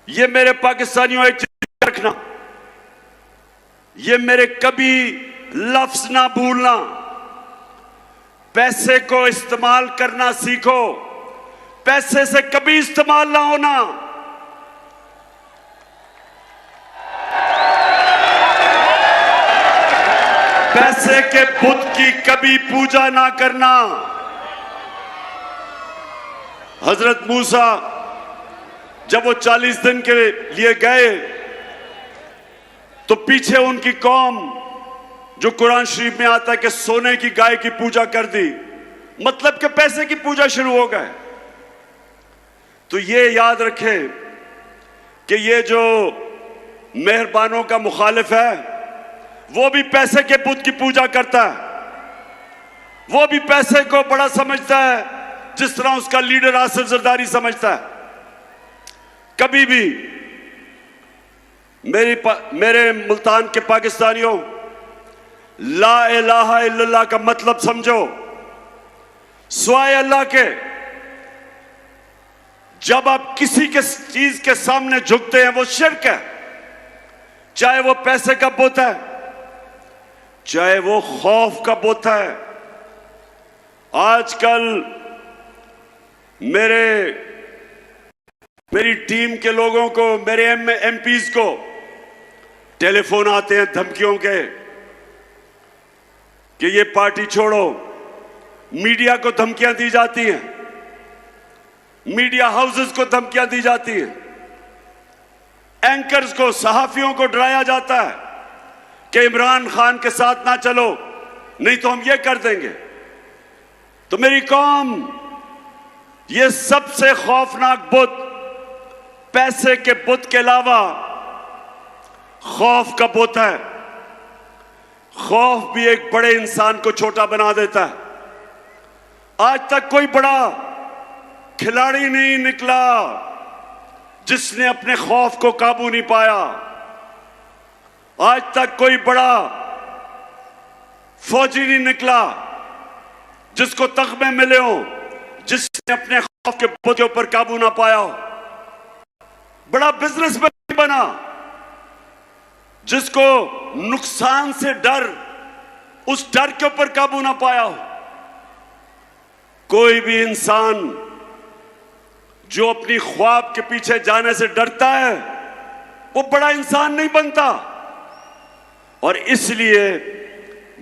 ये मेरे पाकिस्तानियों एक चीज रखना, ये मेरे कभी लफ्ज ना भूलना। पैसे को इस्तेमाल करना सीखो, पैसे से कभी इस्तेमाल ना होना। पैसे के बुत की कभी पूजा ना करना। हजरत मूसा जब वो 40 दिन के लिए गए तो पीछे उनकी कौम, जो कुरान शरीफ में आता है कि सोने की गाय की पूजा कर दी, मतलब कि पैसे की पूजा शुरू हो गए। तो ये याद रखें कि ये जो मेहरबानों का मुखालिफ है वो भी पैसे के बुत की पूजा करता है, वो भी पैसे को बड़ा समझता है जिस तरह उसका लीडर आसिफ जरदारी समझता है। कभी भी मेरे मुल्तान के पाकिस्तानियों, ला इलाहा इल्लल्लाह का मतलब समझो। स्वाय अल्लाह के जब आप किसी के चीज के सामने झुकते हैं वो शिर्क है, चाहे वो पैसे का बुत है, चाहे वो खौफ का बुत है। आजकल मेरी टीम के लोगों को, मेरे एमपीज को टेलीफोन आते हैं धमकियों के कि ये पार्टी छोड़ो। मीडिया को धमकियां दी जाती हैं, मीडिया हाउसेस को धमकियां दी जाती हैं, एंकर्स को, सहाफियों को डराया जाता है कि इमरान खान के साथ ना चलो नहीं तो हम ये कर देंगे। तो मेरी कौम, ये सबसे खौफनाक बुत पैसे के बुत के अलावा खौफ का बुत है। खौफ भी एक बड़े इंसान को छोटा बना देता है। आज तक कोई बड़ा खिलाड़ी नहीं निकला जिसने अपने खौफ को काबू नहीं पाया। आज तक कोई बड़ा फौजी नहीं निकला जिसको तगमे मिले हो, जिसने अपने खौफ के बुत के ऊपर काबू ना पाया हो। बड़ा बिजनेसमैन बना जिसको नुकसान से डर, उस डर के ऊपर काबू ना पाया हो। कोई भी इंसान जो अपनी ख्वाब के पीछे जाने से डरता है वो बड़ा इंसान नहीं बनता। और इसलिए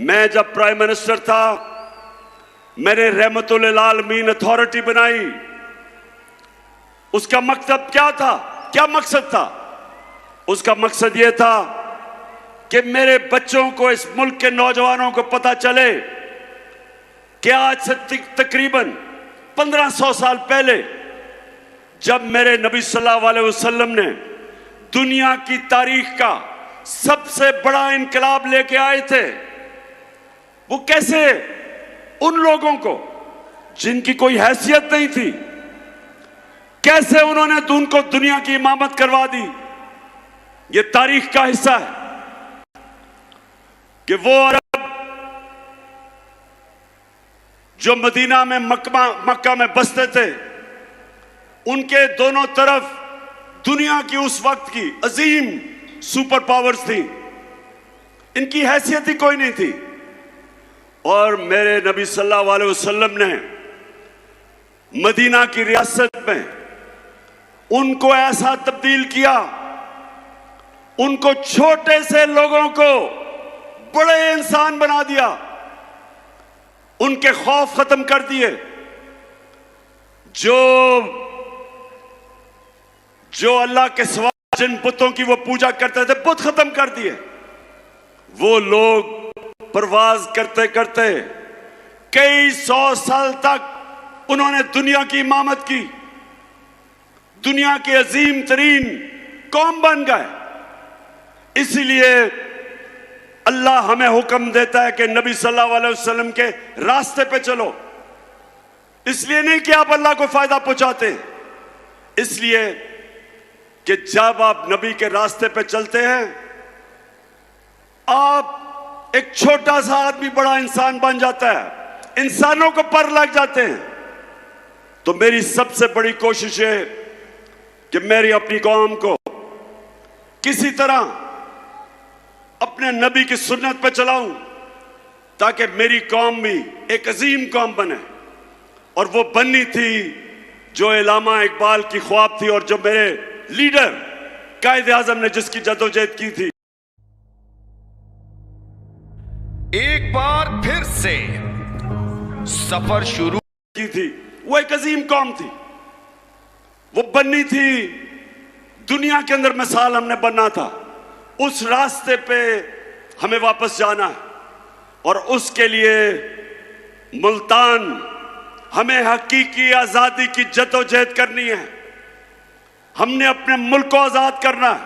मैं जब प्राइम मिनिस्टर था, मैंने रहमतुल आलमीन अथॉरिटी बनाई। उसका मकसद क्या था? क्या मकसद था? उसका मकसद यह था कि मेरे बच्चों को, इस मुल्क के नौजवानों को पता चले कि आज से तकरीबन 1500 साल पहले जब मेरे नबी सल्लल्लाहु अलैहि वसल्लम ने दुनिया की तारीख का सबसे बड़ा इनकलाब लेके आए थे, वो कैसे उन लोगों को जिनकी कोई हैसियत नहीं थी, कैसे उन्होंने उनको दुनिया की इमामत करवा दी। ये तारीख का हिस्सा है कि वो अरब जो मदीना में मक्का में बसते थे, उनके दोनों तरफ दुनिया की उस वक्त की अजीम सुपर पावर्स थी, इनकी हैसियत ही कोई नहीं थी। और मेरे नबी सल्लल्लाहु अलैहि वसल्लम ने मदीना की रियासत में उनको ऐसा तब्दील किया, उनको छोटे से लोगों को बड़े इंसान बना दिया, उनके खौफ खत्म कर दिए। जो अल्लाह के सिवा जिन बुतों की वो पूजा करते थे, बुत खत्म कर दिए। वो लोग परवाज करते करते कई 100 साल तक उन्होंने दुनिया की इमामत की, दुनिया के अजीम तरीन कौम बन गए। इसीलिए अल्लाह हमें हुक्म देता है कि नबी सल्लल्लाहु अलैहि वसल्लम के रास्ते पे चलो। इसलिए नहीं कि आप अल्लाह को फायदा पहुंचाते, इसलिए कि जब आप नबी के रास्ते पे चलते हैं, आप एक छोटा सा आदमी बड़ा इंसान बन जाता है, इंसानों को पर लग जाते हैं। तो मेरी सबसे बड़ी कोशिश है कि मेरी अपनी कौम को किसी तरह अपने नबी की सुन्नत पे चलाऊं ताकि मेरी कौम भी एक अजीम कौम बने। और वो बननी थी जो इलामा इकबाल की ख्वाब थी और जो मेरे लीडर कायदे आजम ने जिसकी जद्दोजहद की थी। एक बार फिर से सफर शुरू की थी। वो एक अजीम कौम थी, वो बननी थी, दुनिया के अंदर मिसाल हमने बनना था। उस रास्ते पे हमें वापस जाना है और उसके लिए मुल्तान हमें हकीकी आजादी की जद्दोजहद करनी है। हमने अपने मुल्क को आजाद करना है।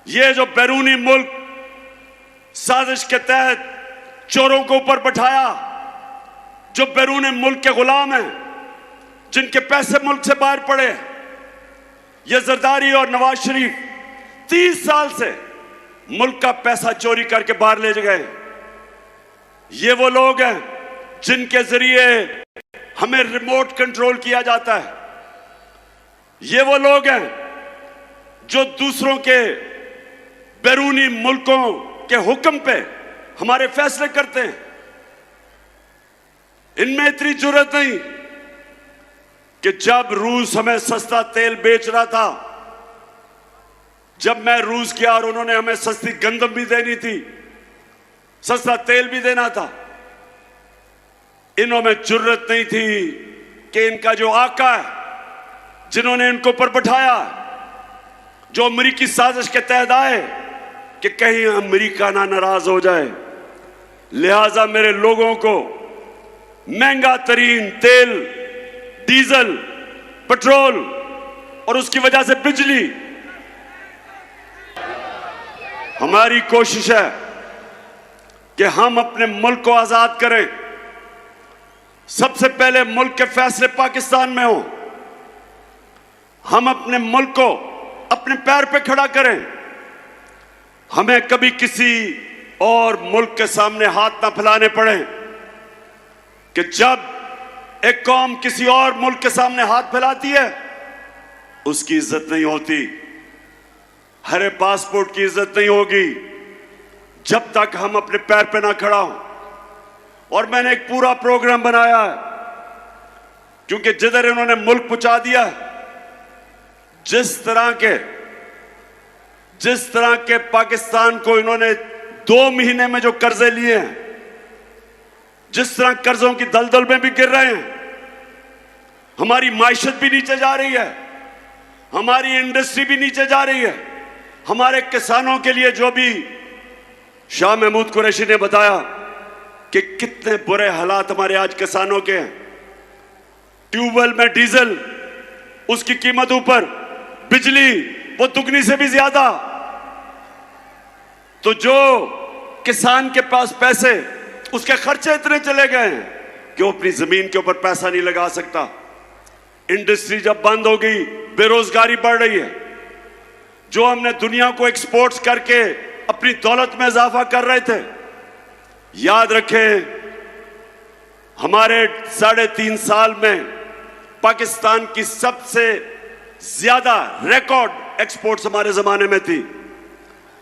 ये जो बैरूनी मुल्क साजिश के तहत चोरों को ऊपर बैठाया, जो बैरूनी मुल्क के गुलाम हैं, जिनके पैसे मुल्क से बाहर पड़े, ये जरदारी और नवाज शरीफ 30 साल से मुल्क का पैसा चोरी करके बाहर ले गए। ये वो लोग हैं जिनके जरिए हमें रिमोट कंट्रोल किया जाता है। ये वो लोग हैं जो दूसरों के बैरूनी मुल्कों के हुक्म पे हमारे फैसले करते हैं। इनमें इतनी जुर्रत नहीं कि जब रूस हमें सस्ता तेल बेच रहा था, जब मैं रूस गया और उन्होंने हमें सस्ती गंदम भी देनी थी, सस्ता तेल भी देना था, इन्हों में जुर्रत नहीं थी कि इनका जो आका है, जिन्होंने इनको ऊपर बैठाया, जो अमेरिकी साजिश के तहत आए कि कहीं अमेरिका ना नाराज हो जाए, लिहाजा मेरे लोगों को महंगा तरीन तेल, डीजल, पेट्रोल और उसकी वजह से बिजली, हमारी कोशिश है कि हम अपने मुल्क को आजाद करें। सबसे पहले मुल्क के फैसले पाकिस्तान में हो। हम अपने मुल्क को अपने पैर पे खड़ा करें। हमें कभी किसी और मुल्क के सामने हाथ ना फैलाने पड़े कि जब एक कौम किसी और मुल्क के सामने हाथ फैलाती है उसकी इज्जत नहीं होती। हरे पासपोर्ट की इज्जत नहीं होगी जब तक हम अपने पैर पे ना खड़ा हो। और मैंने एक पूरा प्रोग्राम बनाया है, क्योंकि जिधर इन्होंने मुल्क पहुंचा दिया, जिस तरह के पाकिस्तान को इन्होंने 2 महीने में जो कर्जे लिए हैं, जिस तरह कर्जों की दलदल में भी गिर रहे हैं, हमारी माइशत भी नीचे जा रही है, हमारी इंडस्ट्री भी नीचे जा रही है। हमारे किसानों के लिए जो भी शाह महमूद कुरैशी ने बताया कि कितने बुरे हालात हमारे आज किसानों के हैं। ट्यूबवेल में डीजल, उसकी कीमत ऊपर, बिजली वो दुगनी से भी ज्यादा। तो जो किसान के पास पैसे, उसके खर्चे इतने चले गए हैं कि वो अपनी जमीन के ऊपर पैसा नहीं लगा सकता। इंडस्ट्री जब बंद हो गई, बेरोजगारी बढ़ रही है। जो हमने दुनिया को एक्सपोर्ट्स करके अपनी दौलत में इजाफा कर रहे थे, याद रखें हमारे 3.5 साल में पाकिस्तान की सबसे ज्यादा रिकॉर्ड एक्सपोर्ट्स हमारे जमाने में थी।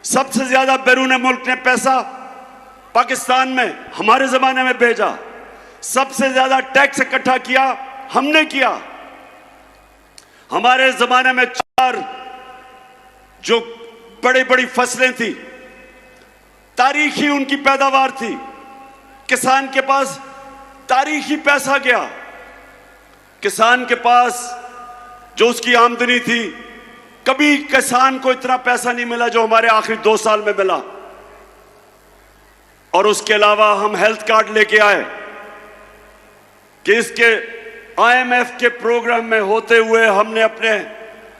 सबसे ज्यादा बैरून मुल्क ने पैसा पाकिस्तान में हमारे जमाने में भेजा। सबसे ज्यादा टैक्स इकट्ठा किया हमने किया। हमारे जमाने में 4 जो बड़ी बड़ी फसलें थी, तारीखी उनकी पैदावार थी। किसान के पास तारीखी पैसा गया। किसान के पास जो उसकी आमदनी थी, कभी किसान को इतना पैसा नहीं मिला जो हमारे आखिरी 2 साल में मिला। और उसके अलावा हम हेल्थ कार्ड लेके आए कि इसके IMF के प्रोग्राम में होते हुए हमने अपने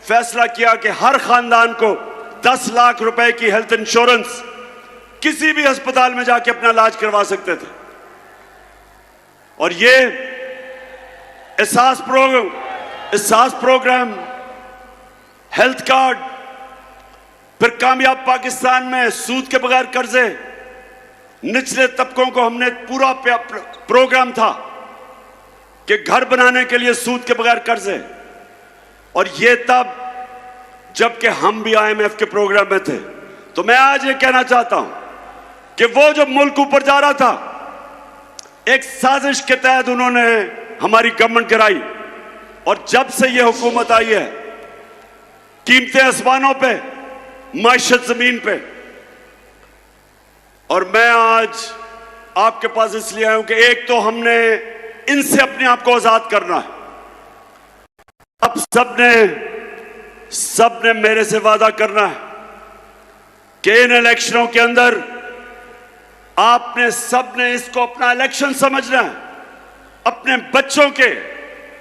फैसला किया कि हर खानदान को 10 लाख रुपए की हेल्थ इंश्योरेंस किसी भी अस्पताल में जाके अपना इलाज करवा सकते थे। और ये एहसास प्रोग्राम, हेल्थ कार्ड, फिर कामयाब पाकिस्तान में सूद के बगैर कर्जे, निचले तबकों को हमने पूरा प्रोग्राम था कि घर बनाने के लिए सूद के बगैर कर्जे, और ये तब जबकि हम भी IMF के प्रोग्राम में थे। तो मैं आज ये कहना चाहता हूं कि वो जो मुल्क ऊपर जा रहा था, एक साजिश के तहत उन्होंने हमारी गवर्नमेंट गिराई, और जब से ये हुकूमत आई है कीमतें आसमानों पे, माइशत जमीन पे। और मैं आज आपके पास इसलिए आया हूं कि एक तो हमने इनसे अपने आप को आजाद करना है। अब सबने मेरे से वादा करना है कि इन इलेक्शनों के अंदर आपने सबने इसको अपना इलेक्शन समझना है, अपने बच्चों के,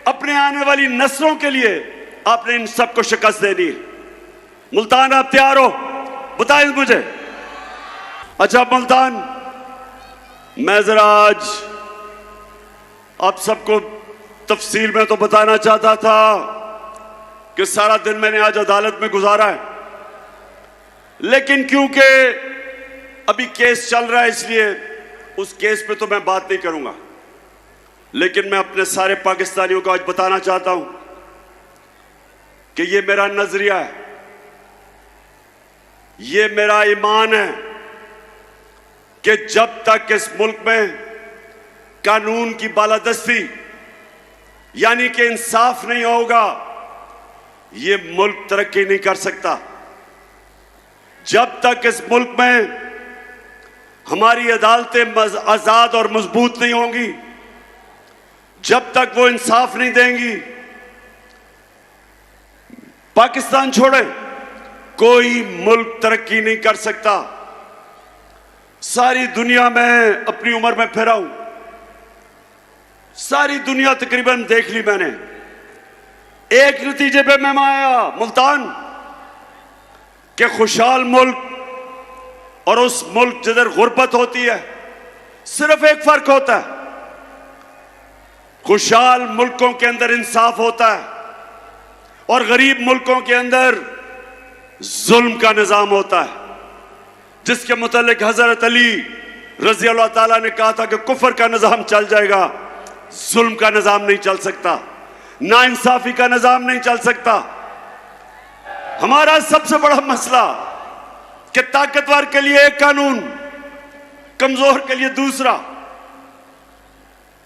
अपने आने वाली नस्लों के लिए आपने इन सबको शिकस्त देनी है। मुल्तान, आप तैयार हो? बताएं मुझे। अच्छा मुल्तान, मैं जरा आज आप सबको तफसील में तो बताना चाहता था कि सारा दिन मैंने आज अदालत में गुजारा है, लेकिन क्योंकि अभी केस चल रहा है इसलिए उस केस पे तो मैं बात नहीं करूंगा। लेकिन मैं अपने सारे पाकिस्तानियों को आज बताना चाहता हूं कि ये मेरा नजरिया है, ये मेरा ईमान है कि जब तक इस मुल्क में कानून की बालादस्ती यानी कि इंसाफ नहीं होगा, ये मुल्क तरक्की नहीं कर सकता। जब तक इस मुल्क में हमारी अदालतें आजाद और मजबूत नहीं होंगी, जब तक वो इंसाफ नहीं देंगी, पाकिस्तान छोड़े कोई मुल्क तरक्की नहीं कर सकता। सारी दुनिया में अपनी उम्र में फिरा हूं, सारी दुनिया तकरीबन देख ली मैंने। एक नतीजे पे मैं आया मुल्तान के खुशहाल मुल्क और उस मुल्क जिधर गुर्बत होती है, सिर्फ एक फर्क होता है, खुशहाल मुल्कों के अंदर इंसाफ होता है और गरीब मुल्कों के अंदर जुल्म का निजाम होता है, जिसके मुतालिक हजरत अली रजी अल्लाह ताला ने कहा था कि कुफर का निजाम चल जाएगा, जुल्म का निजाम नहीं चल सकता, नाइंसाफी का निजाम नहीं चल सकता। हमारा सबसे बड़ा मसला कि ताकतवर के लिए एक कानून, कमजोर के लिए दूसरा।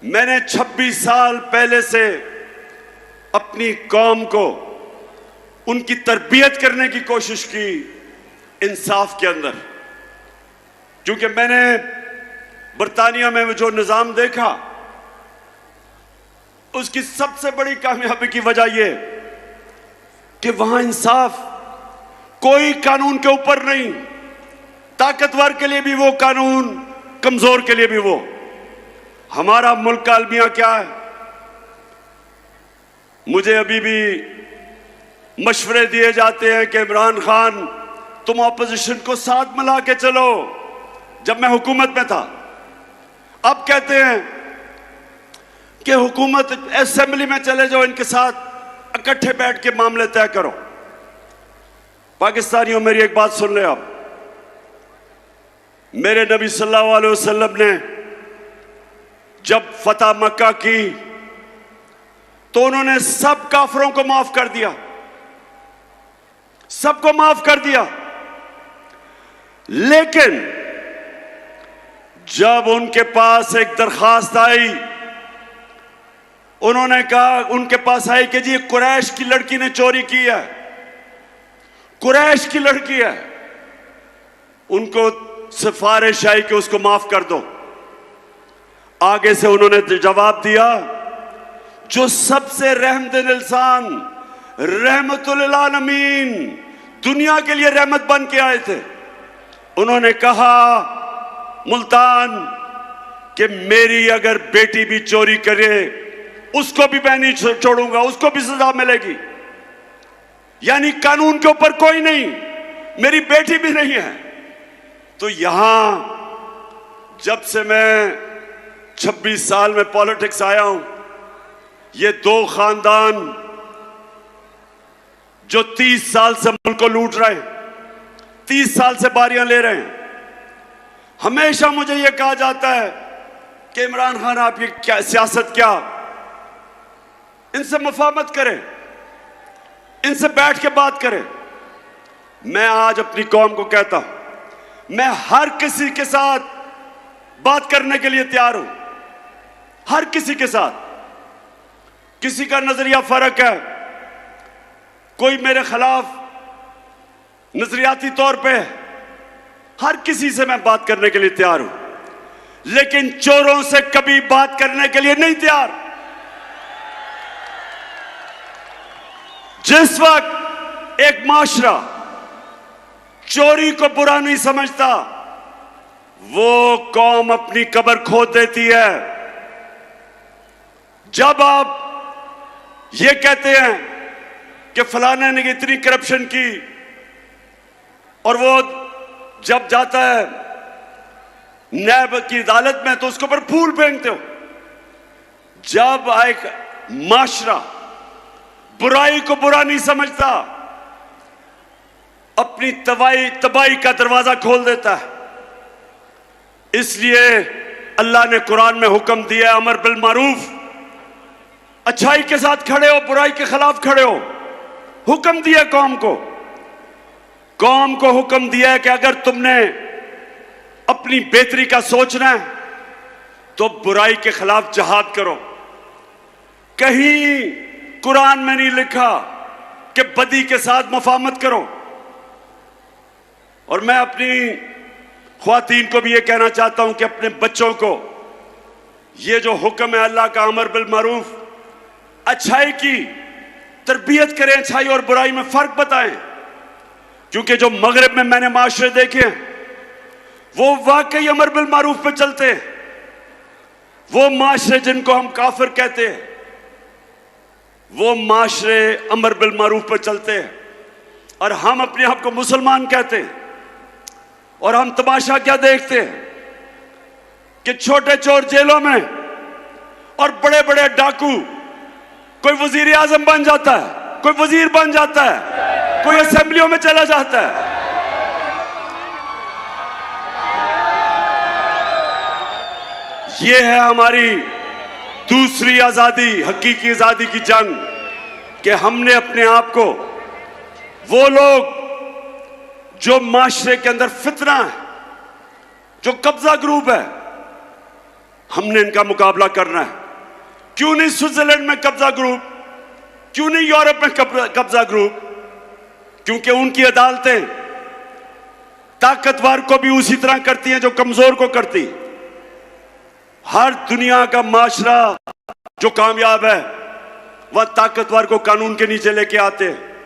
मैंने 26 साल पहले से अपनी कौम को उनकी तरबियत करने की कोशिश की इंसाफ के अंदर, क्योंकि मैंने बरतानिया में जो निजाम देखा उसकी सबसे बड़ी कामयाबी की वजह यह कि वहां इंसाफ कोई कानून के ऊपर नहीं, ताकतवर के लिए भी वो कानून, कमजोर के लिए भी वो। हमारा मुल्क का अलमिया क्या है? मुझे अभी भी मशवरे दिए जाते हैं कि इमरान खान तुम ऑपोजिशन को साथ मिला के चलो। जब मैं हुकूमत में था, अब कहते हैं कि हुकूमत असेंबली में चले जाओ, इनके साथ इकट्ठे बैठ के मामले तय करो। पाकिस्तानियों, मेरी एक बात सुन ले आप। मेरे नबी सल्लल्लाहु अलैहि वसल्लम ने जब फतह मक्का की तो उन्होंने सब काफिरों को माफ कर दिया, सबको माफ कर दिया। लेकिन जब उनके पास एक दरखास्त आई, उन्होंने कहा, उनके पास आई कि जी कुरैश की लड़की ने चोरी की है, कुरैश की लड़की है, उनको सिफारिश आई कि उसको माफ कर दो। आगे से उन्होंने जवाब दिया, जो सबसे रहमतुल इंसान, रहमतुल आलमीन, दुनिया के लिए रहमत बन के आए थे, उन्होंने कहा मुल्तान कि मेरी अगर बेटी भी चोरी करे उसको भी मैं नहीं छोड़ूंगा, उसको भी सजा मिलेगी। यानी कानून के ऊपर कोई नहीं, मेरी बेटी भी नहीं है। तो यहां जब से मैं 26 साल में पॉलिटिक्स आया हूं, ये दो खानदान जो 30 साल से मुल्क को लूट रहे हैं, 30 साल से बारियां ले रहे हैं, हमेशा मुझे यह कहा जाता है कि इमरान खान आप ये क्या सियासत, क्या इनसे मुफाहमत करें। इनसे बैठ के बात करें। मैं आज अपनी कौम को कहता हूं, मैं हर किसी के साथ बात करने के लिए तैयार हूं, हर किसी के साथ। किसी का नजरिया फर्क है, कोई मेरे खिलाफ नजरियाती तौर पे है, हर किसी से मैं बात करने के लिए तैयार हूं, लेकिन चोरों से कभी बात करने के लिए नहीं तैयार। जिस वक्त एक माशरा चोरी को बुरा नहीं समझता, वो कौम अपनी कब्र खोद देती है। जब आप ये कहते हैं कि फलाने ने इतनी करप्शन की, और वो जब जाता है नैब की अदालत में तो उसके ऊपर फूल फेंकते हो। जब एक माशरा बुराई को बुरा नहीं समझता, अपनी तबाही का दरवाजा खोल देता है। इसलिए अल्लाह ने कुरान में हुक्म दिया, अमर बिल मारूफ, अच्छाई के साथ खड़े हो, बुराई के खिलाफ खड़े हो। हुक्म दिया कौम को हुक्म दिया है कि अगर तुमने अपनी बेहतरी का सोचना है तो बुराई के खिलाफ जहाद करो। कहीं कुरान में नहीं लिखा कि बदी के साथ मुफाहमत करो। और मैं अपनी ख्वातीन को भी ये कहना चाहता हूं कि अपने बच्चों को ये जो हुक्म है अल्लाह का, अमर बिल मारूफ, अच्छाई की तरबियत करें, अच्छाई और बुराई में फर्क बताएं। क्योंकि जो मगरिब में मैंने माशरे देखे हैं वो वाकई अमर बिल मारूफ पे चलते हैं। वो माशरे जिनको हम काफिर कहते हैं, वो माशरे अमर बिल मारूफ पे चलते हैं, और हम अपने आप को मुसलमान कहते हैं। और हम तमाशा क्या देखते हैं कि छोटे चोर जेलों में और बड़े बड़े डाकू, कोई वजीर आजम बन जाता है, कोई वजीर बन जाता है, कोई असेंबलियों में चला जाता है। ये है हमारी दूसरी आजादी, हकीकी आजादी की जंग, कि हमने अपने आप को, वो लोग जो माशरे के अंदर फितना है, जो कब्जा ग्रुप है, हमने इनका मुकाबला करना है। क्यों नहीं स्विट्जरलैंड में कब्जा ग्रुप, क्यों नहीं यूरोप में कब्जा ग्रुप? क्योंकि उनकी अदालतें ताकतवर को भी उसी तरह करती हैं जो कमजोर को करती। हर दुनिया का माशरा जो कामयाब है वह ताकतवर को कानून के नीचे लेके आते हैं।